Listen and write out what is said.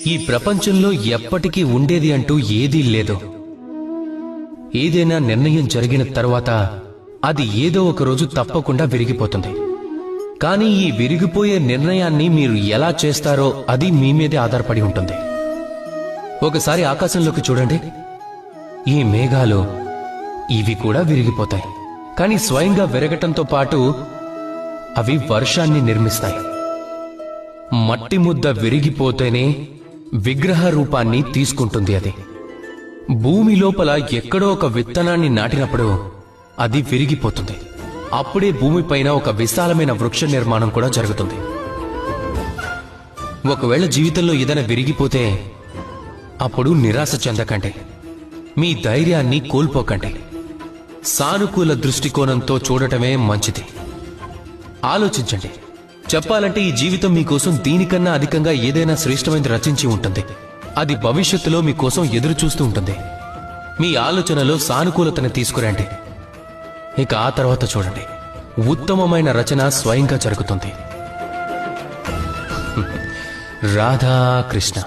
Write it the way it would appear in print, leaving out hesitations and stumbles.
ఈ ప్రపంచంలో ఎప్పటికీ ఉండేది అంటూ ఏదీ లేదు. ఏదైనా నిర్ణయం జరిగిన తర్వాత అది ఏదో ఒక రోజు తప్పకుండా విరిగిపోతుంది. కానీ ఈ విరిగిపోయే నిర్ణయాన్ని మీరు ఎలా చేస్తారో అది మీ మీదే ఆధారపడి ఉంటుంది. ఒకసారి ఆకాశంలోకి చూడండి. ఈ మేఘాలు ఇవి కూడా విరిగిపోతాయి. కానీ స్వయంగా విరగటంతో పాటు అవి వర్షాన్ని నిర్మిస్తాయి. మట్టి ముద్ద విరిగిపోతేనే విగ్రహ రూపాన్ని తీసుకుంటుంది. అది భూమి లోపల ఎక్కడో ఒక విత్తనాన్ని నాటినప్పుడు అది విరిగిపోతుంది. అప్పుడే భూమిపైన ఒక విశాలమైన వృక్ష నిర్మాణం కూడా జరుగుతుంది. ఒకవేళ జీవితంలో ఏదైనా విరిగిపోతే అప్పుడు నిరాశ చెందకండి. మీ ధైర్యాన్ని కోల్పోకండి. సానుకూల దృష్టికోణంతో చూడటమే మంచిది. ఆలోచించండి. చెప్పాలంటే ఈ జీవితం మీకోసం దీనికన్నా అధికంగా ఏదైనా శ్రేష్టమైనది రచించి ఉంటుంది. అది భవిష్యత్తులో మీకోసం ఎదురు చూస్తూ ఉంటుంది. మీ ఆలోచనలో సానుకూలతను తీసుకురండి. ఇక ఆ తర్వాత చూడండి, ఉత్తమమైన రచన స్వయంగా జరుగుతుంది. రాధాకృష్ణ.